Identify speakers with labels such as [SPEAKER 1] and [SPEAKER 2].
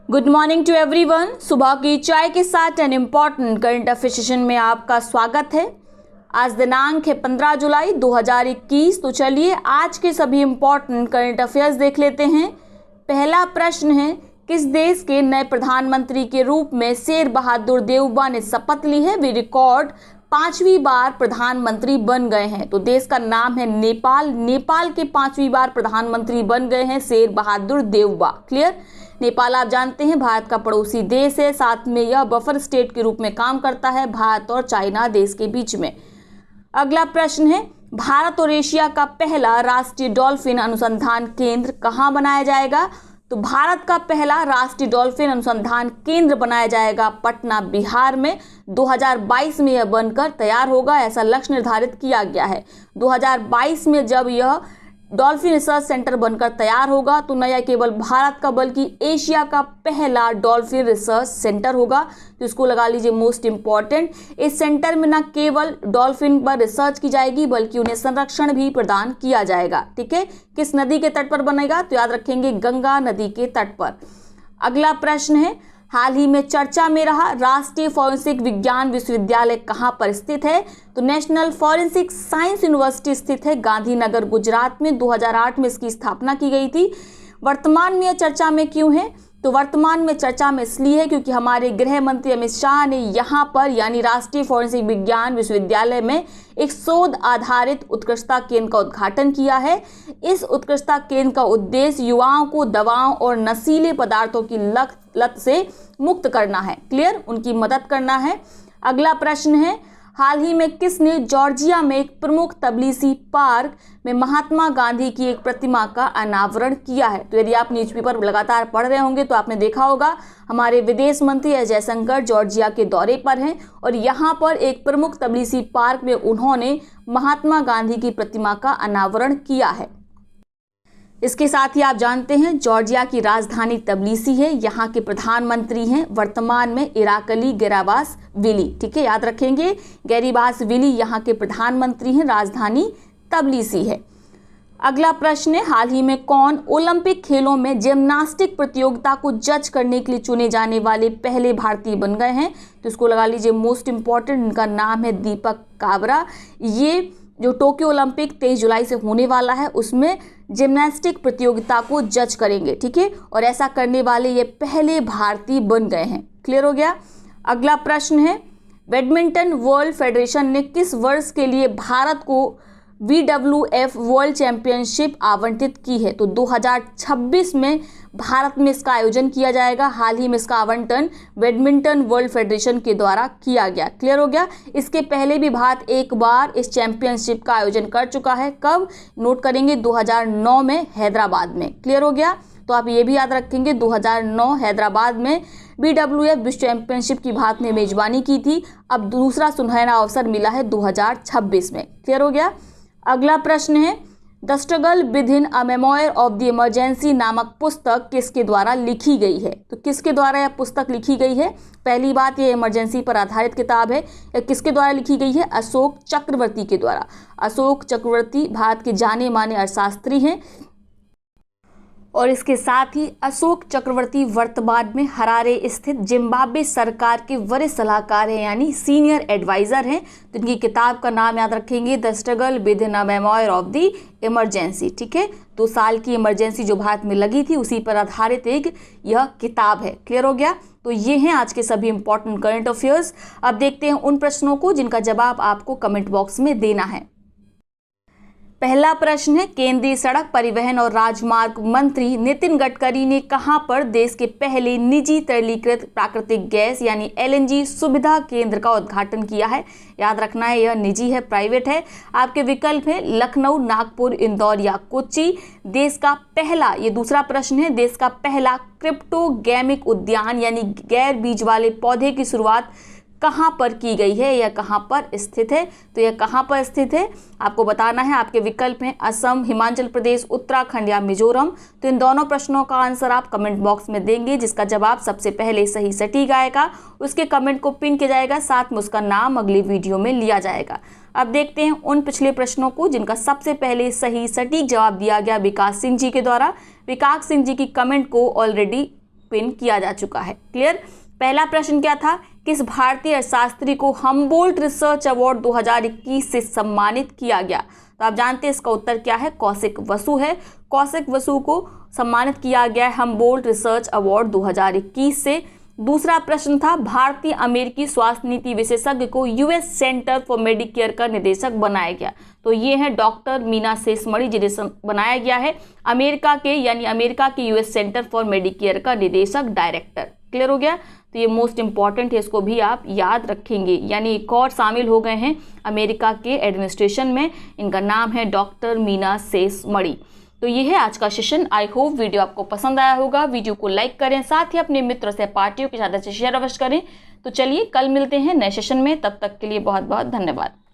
[SPEAKER 1] Good morning to everyone. सुबह की चाय के साथ an important current affair session में आपका स्वागत है। आज दिनांक है 15 जुलाई 2021। तो चलिए आज के सभी इम्पॉर्टेंट करंट अफेयर्स देख लेते हैं। पहला प्रश्न है, किस देश के नए प्रधानमंत्री के रूप में शेर बहादुर देउबा ने शपथ ली है? वे रिकॉर्ड 5वीं बार प्रधानमंत्री बन गए हैं। तो देश का नाम है नेपाल। नेपाल के 5वीं बार प्रधानमंत्री बन गए हैं शेर बहादुर देउबा। क्लियर। नेपाल आप जानते हैं भारत का पड़ोसी देश है, साथ में यह बफर स्टेट के रूप में काम करता है भारत और चाइना देश के बीच में। अगला प्रश्न है, भारत और एशिया का पहला राष्ट्रीय डॉल्फिन अनुसंधान केंद्र कहाँ बनाया जाएगा? तो भारत का पहला राष्ट्रीय डॉल्फिन अनुसंधान केंद्र बनाया जाएगा पटना, बिहार में। 2022 में यह बनकर तैयार होगा, ऐसा लक्ष्य निर्धारित किया गया है। 2022 में जब यह डॉल्फिन रिसर्च सेंटर बनकर तैयार होगा तो न यह केवल भारत का बल्कि एशिया का पहला डॉल्फिन रिसर्च सेंटर होगा। तो इसको लगा लीजिए मोस्ट इंपॉर्टेंट। इस सेंटर में न केवल डॉल्फिन पर रिसर्च की जाएगी बल्कि उन्हें संरक्षण भी प्रदान किया जाएगा। ठीक है, किस नदी के तट पर बनेगा? तो याद रखेंगे गंगा नदी के तट पर। अगला प्रश्न है, हाल ही में चर्चा में रहा राष्ट्रीय फॉरेंसिक विज्ञान विश्वविद्यालय कहाँ पर स्थित है? तो नेशनल फॉरेंसिक साइंस यूनिवर्सिटी स्थित है गांधीनगर, गुजरात में। 2008 में इसकी स्थापना की गई थी। वर्तमान में यह चर्चा में क्यों है? तो वर्तमान में चर्चा में इसलिए है क्योंकि हमारे गृह मंत्री अमित शाह ने यहाँ पर यानी राष्ट्रीय फॉरेंसिक विज्ञान विश्वविद्यालय में एक शोध आधारित उत्कृष्टता केंद्र का उद्घाटन किया है। इस उत्कृष्टता केंद्र का उद्देश्य युवाओं को दवाओं और नशीले पदार्थों की लत से मुक्त करना है। क्लियर, उनकी मदद करना है। अगला प्रश्न है, हाल ही में किसने जॉर्जिया में एक प्रमुख तबलीसी पार्क में महात्मा गांधी की एक प्रतिमा का अनावरण किया है? तो यदि आप न्यूज़पेपर लगातार पढ़ रहे होंगे तो आपने देखा होगा हमारे विदेश मंत्री एस जयशंकर जॉर्जिया के दौरे पर हैं और यहाँ पर एक प्रमुख तबलीसी पार्क में उन्होंने महात्मा गांधी की प्रतिमा का अनावरण किया है। इसके साथ ही आप जानते हैं जॉर्जिया की राजधानी तबलीसी है। यहाँ के प्रधानमंत्री हैं वर्तमान में इराकली गैरीबास विली। ठीक है, याद रखेंगे गैरीबास विली यहाँ के प्रधानमंत्री हैं, राजधानी तबलीसी है। अगला प्रश्न है, हाल ही में कौन ओलंपिक खेलों में जिम्नास्टिक प्रतियोगिता को जज करने के लिए चुने जाने वाले पहले भारतीय बन गए हैं? तो इसको लगा लीजिए मोस्ट इंपॉर्टेंट। इनका नाम है दीपक काबरा। ये जो टोक्यो ओलंपिक 23 जुलाई से होने वाला है उसमें जिम्नास्टिक प्रतियोगिता को जज करेंगे। ठीक है, और ऐसा करने वाले ये पहले भारतीय बन गए हैं। क्लियर हो गया। अगला प्रश्न है, बैडमिंटन वर्ल्ड फेडरेशन ने किस वर्ष के लिए भारत को WWF वर्ल्ड चैंपियनशिप आवंटित की है? तो 2026 में भारत में इसका आयोजन किया जाएगा। हाल ही में इसका आवंटन बैडमिंटन वर्ल्ड फेडरेशन के द्वारा किया गया। क्लियर हो गया। इसके पहले भी भारत एक बार इस चैंपियनशिप का आयोजन कर चुका है। कब? नोट करेंगे 2009 में हैदराबाद में। क्लियर हो गया। तो आप ये भी याद रखेंगे 2009 हैदराबाद में WWF विश्व चैंपियनशिप की भारत ने मेजबानी की थी। अब दूसरा सुनहरा अवसर मिला है 2026 में। क्लियर हो गया। अगला प्रश्न है, the struggle within a memoir of the emergency नामक पुस्तक किसके द्वारा लिखी गई है? तो किसके द्वारा यह पुस्तक लिखी गई है? पहली बात, यह इमरजेंसी पर आधारित किताब है। यह किसके द्वारा लिखी गई है? अशोक चक्रवर्ती के द्वारा। अशोक चक्रवर्ती भारत के जाने माने अर्थशास्त्री हैं और इसके साथ ही अशोक चक्रवर्ती वर्तमान में हरारे स्थित जिम्बाब्वे सरकार के वरिष्ठ सलाहकार हैं यानी सीनियर एडवाइजर हैं। तो इनकी किताब का नाम याद रखेंगे the struggle within a memoir of the emergency. ठीक है, 2 साल की इमरजेंसी जो भारत में लगी थी उसी पर आधारित एक यह किताब है। क्लियर हो गया। तो ये हैं आज के सभी इंपॉर्टेंट करंट अफेयर्स। अब देखते हैं उन प्रश्नों को जिनका जवाब आपको कमेंट बॉक्स में देना है। पहला प्रश्न है, केंद्रीय सड़क परिवहन और राजमार्ग मंत्री नितिन गडकरी ने कहां पर देश के पहले निजी तरलीकृत प्राकृतिक गैस यानी LNG सुविधा केंद्र का उद्घाटन किया है? याद रखना है यह निजी है, प्राइवेट है। आपके विकल्प है लखनऊ, नागपुर, इंदौर या कोच्चि। देश का पहला, ये दूसरा प्रश्न है, देश का पहला क्रिप्टोगैमिक उद्यान यानी गैर बीज वाले पौधे की शुरुआत कहाँ पर की गई है या कहाँ पर स्थित है। तो यह कहाँ पर स्थित है आपको बताना है। आपके विकल्प हैं असम, हिमाचल प्रदेश, उत्तराखंड या मिजोरम। तो इन दोनों प्रश्नों का आंसर आप कमेंट बॉक्स में देंगे। जिसका जवाब सबसे पहले सही सटीक आएगा उसके कमेंट को पिन किया जाएगा, साथ में उसका नाम अगली वीडियो में लिया जाएगा। अब देखते हैं उन पिछले प्रश्नों को जिनका सबसे पहले सही सटीक जवाब दिया गया विकास सिंह जी के द्वारा। विकास सिंह जी की कमेंट को ऑलरेडी पिन किया जा चुका है। क्लियर। पहला प्रश्न क्या था, किस भारतीय अर्थशास्त्री को हम्बोल्ट रिसर्च अवार्ड 2021 से सम्मानित किया गया। तो आप जानते हैं इसका उत्तर क्या है, कौशिक वसु है। कौशिक वसु को सम्मानित किया गया है हम्बोल्ट रिसर्च अवार्ड 2021 से। दूसरा प्रश्न था, भारतीय अमेरिकी स्वास्थ्य नीति विशेषज्ञ को यूएस सेंटर फॉर मेडिकेयर का निदेशक बनाया गया। तो ये है डॉक्टर मीना सेसमणि जिन्हें बनाया गया है अमेरिका के यानी अमेरिका के यूएस सेंटर फॉर मेडिकेयर का निदेशक डायरेक्टर। क्लियर हो गया। तो ये मोस्ट इंपॉर्टेंट है, इसको भी आप याद रखेंगे। यानी एक और शामिल हो गए हैं अमेरिका के एडमिनिस्ट्रेशन में, इनका नाम है डॉक्टर मीना सेसमणि। तो ये है आज का सेशन। आई होप वीडियो आपको पसंद आया होगा। वीडियो को लाइक करें, साथ ही अपने मित्रों से पार्टियों के साथ शेयर अवश्य करें। तो चलिए कल मिलते हैं नए सेशन में, तब तक के लिए बहुत बहुत धन्यवाद।